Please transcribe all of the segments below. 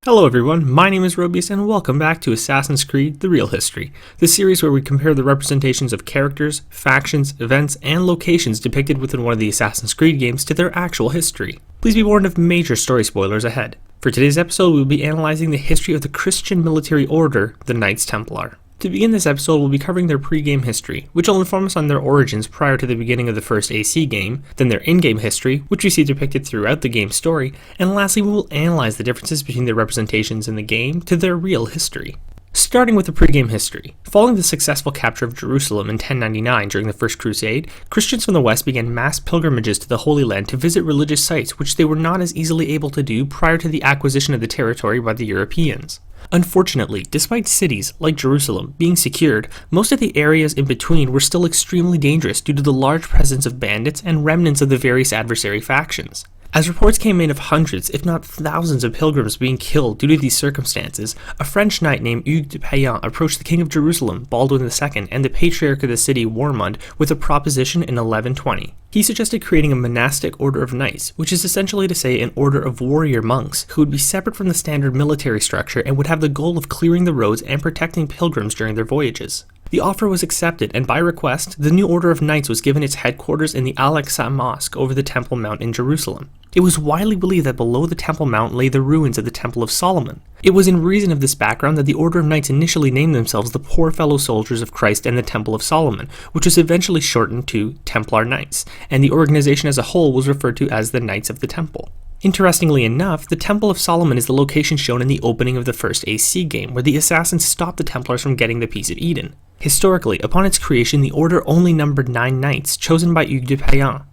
Hello everyone, my name is Robius and welcome back to Assassin's Creed The Real History, the series where we compare the representations of characters, factions, events, and locations depicted within one of the Assassin's Creed games to their actual history. Please be warned of major story spoilers ahead. For today's episode, we will be analyzing the history of the Christian military order, the Knights Templar. To begin this episode, we'll be covering their pre-game history, which will inform us on their origins prior to the beginning of the first AC game, then their in-game history, which we see depicted throughout the game's story, and lastly we will analyze the differences between their representations in the game to their real history. Starting with the pre-game history. Following the successful capture of Jerusalem in 1099 during the First Crusade, Christians from the West began mass pilgrimages to the Holy Land to visit religious sites which they were not as easily able to do prior to the acquisition of the territory by the Europeans. Unfortunately, despite cities, like Jerusalem, being secured, most of the areas in between were still extremely dangerous due to the large presence of bandits and remnants of the various adversary factions. As reports came in of hundreds, if not thousands of pilgrims being killed due to these circumstances, a French knight named Hugues de Payan approached the King of Jerusalem, Baldwin II, and the Patriarch of the city, Warmund, with a proposition in 1120. He suggested creating a monastic order of knights, which is essentially to say an order of warrior monks who would be separate from the standard military structure and would have the goal of clearing the roads and protecting pilgrims during their voyages. The offer was accepted, and by request, the new Order of Knights was given its headquarters in the Al-Aqsa Mosque over the Temple Mount in Jerusalem. It was widely believed that below the Temple Mount lay the ruins of the Temple of Solomon. It was in reason of this background that the Order of Knights initially named themselves the Poor Fellow Soldiers of Christ and the Temple of Solomon, which was eventually shortened to Templar Knights, and the organization as a whole was referred to as the Knights of the Temple. Interestingly enough, the Temple of Solomon is the location shown in the opening of the first AC game, where the assassins stopped the Templars from getting the Piece of Eden. Historically, upon its creation, the order only numbered 9 knights, chosen by Hugues de Payan.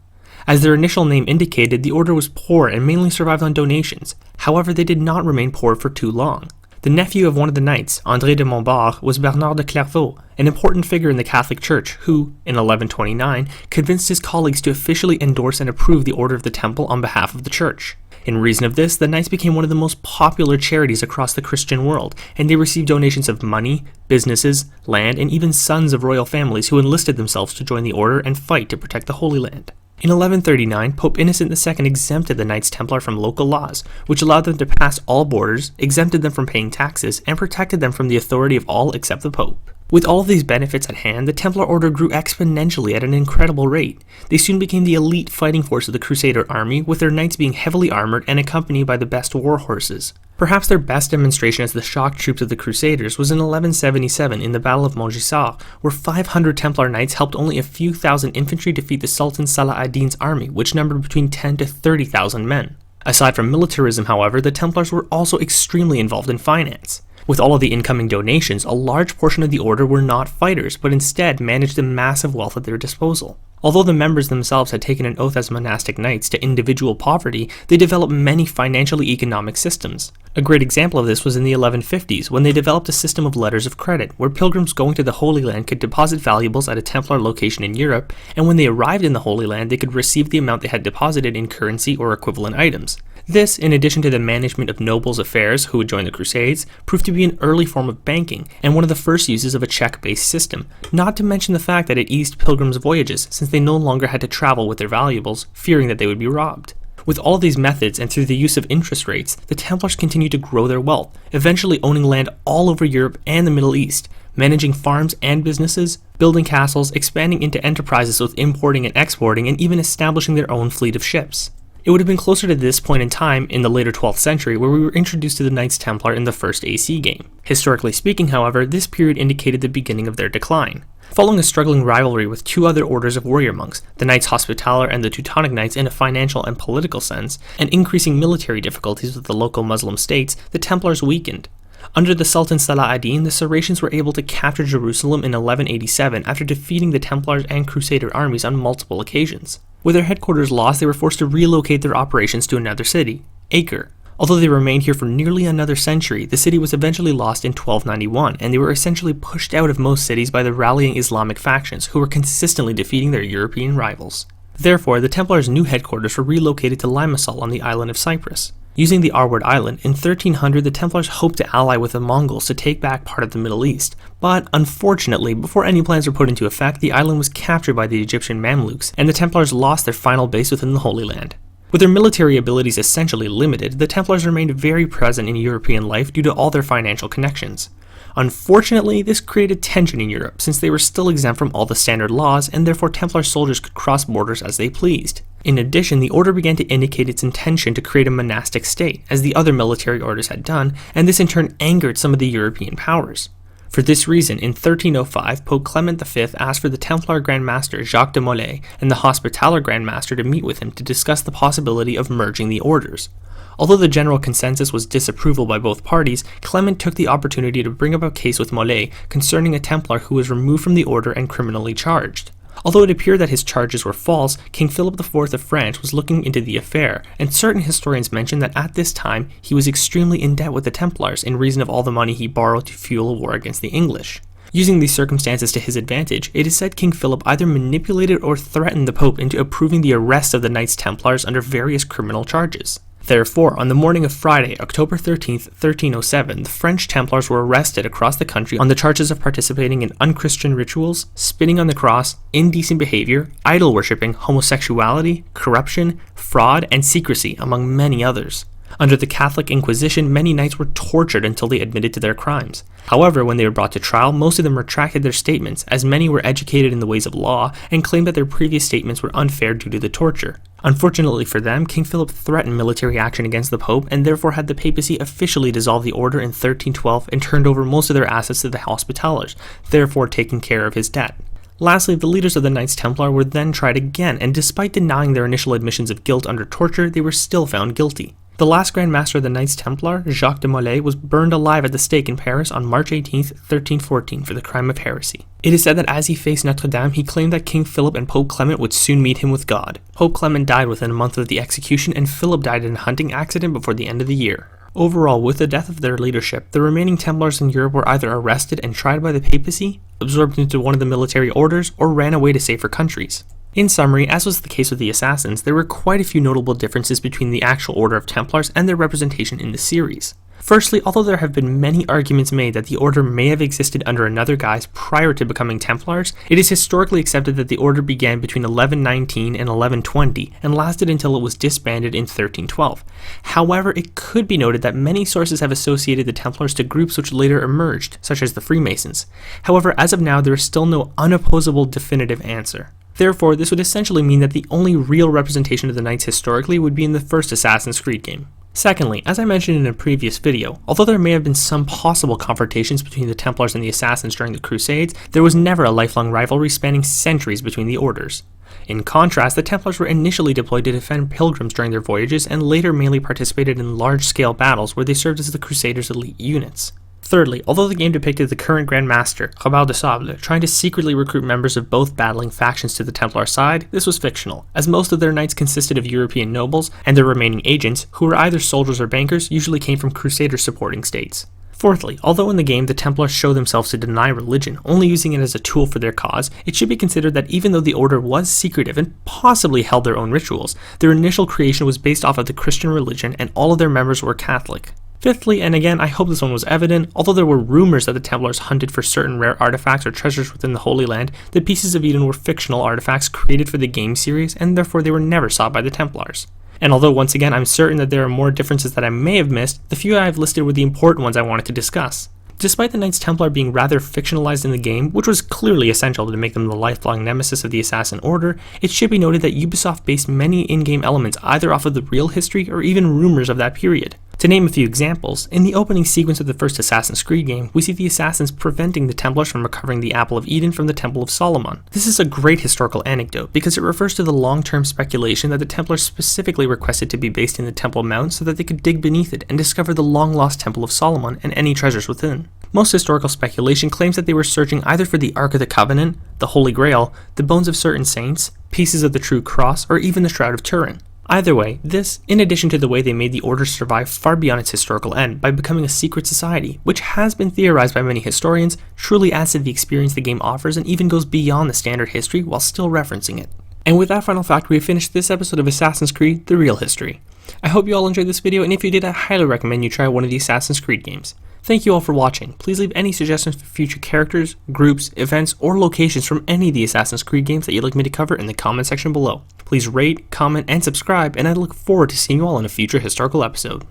As their initial name indicated, the order was poor and mainly survived on donations. However, they did not remain poor for too long. The nephew of one of the knights, André de Montbard, was Bernard de Clairvaux, an important figure in the Catholic Church who, in 1129, convinced his colleagues to officially endorse and approve the Order of the Temple on behalf of the Church. In reason of this, the Knights became one of the most popular charities across the Christian world, and they received donations of money, businesses, land, and even sons of royal families who enlisted themselves to join the order and fight to protect the Holy Land. In 1139, Pope Innocent II exempted the Knights Templar from local laws, which allowed them to pass all borders, exempted them from paying taxes, and protected them from the authority of all except the Pope. With all of these benefits at hand, the Templar Order grew exponentially at an incredible rate. They soon became the elite fighting force of the Crusader Army, with their knights being heavily armored and accompanied by the best war horses. Perhaps their best demonstration as the shock troops of the Crusaders was in 1177 in the Battle of Montgisard, where 500 Templar knights helped only a few thousand infantry defeat the Sultan Salah ad-Din's army, which numbered between 10 to 30,000 men. Aside from militarism, however, the Templars were also extremely involved in finance. With all of the incoming donations, a large portion of the order were not fighters, but instead managed the massive wealth at their disposal. Although the members themselves had taken an oath as monastic knights to individual poverty, they developed many financially economic systems. A great example of this was in the 1150s, when they developed a system of letters of credit, where pilgrims going to the Holy Land could deposit valuables at a Templar location in Europe, and when they arrived in the Holy Land, they could receive the amount they had deposited in currency or equivalent items. This, in addition to the management of nobles' affairs who would join the Crusades, proved to be an early form of banking, and one of the first uses of a check-based system, not to mention the fact that it eased pilgrims' voyages, since they no longer had to travel with their valuables, fearing that they would be robbed. With all these methods and through the use of interest rates, the Templars continued to grow their wealth, eventually owning land all over Europe and the Middle East, managing farms and businesses, building castles, expanding into enterprises with importing and exporting, and even establishing their own fleet of ships. It would have been closer to this point in time in the later 12th century where we were introduced to the Knights Templar in the first AC game. Historically speaking, however, this period indicated the beginning of their decline. Following a struggling rivalry with two other orders of warrior monks, the Knights Hospitaller and the Teutonic Knights in a financial and political sense, and increasing military difficulties with the local Muslim states, the Templars weakened. Under the Sultan Salah ad-Din, the Saracens were able to capture Jerusalem in 1187 after defeating the Templars and Crusader armies on multiple occasions. With their headquarters lost, they were forced to relocate their operations to another city, Acre. Although they remained here for nearly another century, the city was eventually lost in 1291, and they were essentially pushed out of most cities by the rallying Islamic factions who were consistently defeating their European rivals. Therefore, the Templars' new headquarters were relocated to Limassol on the island of Cyprus. Using the Arward Island, in 1300 the Templars hoped to ally with the Mongols to take back part of the Middle East, but unfortunately, before any plans were put into effect, the island was captured by the Egyptian Mamluks, and the Templars lost their final base within the Holy Land. With their military abilities essentially limited, the Templars remained very present in European life due to all their financial connections. Unfortunately, this created tension in Europe since they were still exempt from all the standard laws and therefore Templar soldiers could cross borders as they pleased. In addition, the order began to indicate its intention to create a monastic state, as the other military orders had done, and this in turn angered some of the European powers. For this reason, in 1305, Pope Clement V asked for the Templar Grand Master Jacques de Molay and the Hospitaller Grand Master to meet with him to discuss the possibility of merging the orders. Although the general consensus was disapproval by both parties, Clement took the opportunity to bring up a case with Molay concerning a Templar who was removed from the order and criminally charged. Although it appeared that his charges were false, King Philip IV of France was looking into the affair, and certain historians mention that at this time he was extremely in debt with the Templars in reason of all the money he borrowed to fuel a war against the English. Using these circumstances to his advantage, it is said King Philip either manipulated or threatened the Pope into approving the arrest of the Knights Templars under various criminal charges. Therefore, on the morning of Friday, October 13, 1307, the French Templars were arrested across the country on the charges of participating in unchristian rituals, spitting on the cross, indecent behavior, idol worshipping, homosexuality, corruption, fraud, and secrecy, among many others. Under the Catholic Inquisition, many knights were tortured until they admitted to their crimes. However, when they were brought to trial, most of them retracted their statements, as many were educated in the ways of law and claimed that their previous statements were unfair due to the torture. Unfortunately for them, King Philip threatened military action against the Pope and therefore had the papacy officially dissolve the order in 1312 and turned over most of their assets to the Hospitallers, therefore taking care of his debt. Lastly, the leaders of the Knights Templar were then tried again, and despite denying their initial admissions of guilt under torture, they were still found guilty. The last Grand Master of the Knights Templar, Jacques de Molay, was burned alive at the stake in Paris on March 18, 1314 for the crime of heresy. It is said that as he faced Notre Dame, he claimed that King Philip and Pope Clement would soon meet him with God. Pope Clement died within a month of the execution, and Philip died in a hunting accident before the end of the year. Overall, with the death of their leadership, the remaining Templars in Europe were either arrested and tried by the papacy, absorbed into one of the military orders, or ran away to safer countries. In summary, as was the case with the Assassins, there were quite a few notable differences between the actual Order of Templars and their representation in the series. Firstly, although there have been many arguments made that the Order may have existed under another guise prior to becoming Templars, it is historically accepted that the Order began between 1119 and 1120 and lasted until it was disbanded in 1312. However, it could be noted that many sources have associated the Templars to groups which later emerged, such as the Freemasons. However, as of now, there is still no unopposable definitive answer. Therefore, this would essentially mean that the only real representation of the Knights historically would be in the first Assassin's Creed game. Secondly, as I mentioned in a previous video, although there may have been some possible confrontations between the Templars and the Assassins during the Crusades, there was never a lifelong rivalry spanning centuries between the orders. In contrast, the Templars were initially deployed to defend pilgrims during their voyages and later mainly participated in large-scale battles where they served as the Crusaders' elite units. Thirdly, although the game depicted the current Grand Master, Robert de Sable, trying to secretly recruit members of both battling factions to the Templar side, this was fictional, as most of their knights consisted of European nobles, and their remaining agents, who were either soldiers or bankers, usually came from Crusader supporting states. Fourthly, although in the game the Templars show themselves to deny religion, only using it as a tool for their cause, it should be considered that even though the Order was secretive and possibly held their own rituals, their initial creation was based off of the Christian religion and all of their members were Catholic. Fifthly, and again I hope this one was evident, although there were rumors that the Templars hunted for certain rare artifacts or treasures within the Holy Land, the Pieces of Eden were fictional artifacts created for the game series and therefore they were never sought by the Templars. And although once again I'm certain that there are more differences that I may have missed, the few I have listed were the important ones I wanted to discuss. Despite the Knights Templar being rather fictionalized in the game, which was clearly essential to make them the lifelong nemesis of the Assassin Order, it should be noted that Ubisoft based many in-game elements either off of the real history or even rumors of that period. To name a few examples, in the opening sequence of the first Assassin's Creed game, we see the Assassins preventing the Templars from recovering the Apple of Eden from the Temple of Solomon. This is a great historical anecdote because it refers to the long-term speculation that the Templars specifically requested to be based in the Temple Mount so that they could dig beneath it and discover the long-lost Temple of Solomon and any treasures within. Most historical speculation claims that they were searching either for the Ark of the Covenant, the Holy Grail, the bones of certain saints, pieces of the True Cross, or even the Shroud of Turin. Either way, this, in addition to the way they made the Order survive far beyond its historical end by becoming a secret society, which has been theorized by many historians, truly adds to the experience the game offers and even goes beyond the standard history while still referencing it. And with that final fact, we have finished this episode of Assassin's Creed: The Real History. I hope you all enjoyed this video, and if you did, I highly recommend you try one of the Assassin's Creed games. Thank you all for watching. Please leave any suggestions for future characters, groups, events, or locations from any of the Assassin's Creed games that you'd like me to cover in the comment section below. Please rate, comment, and subscribe, and I look forward to seeing you all in a future historical episode.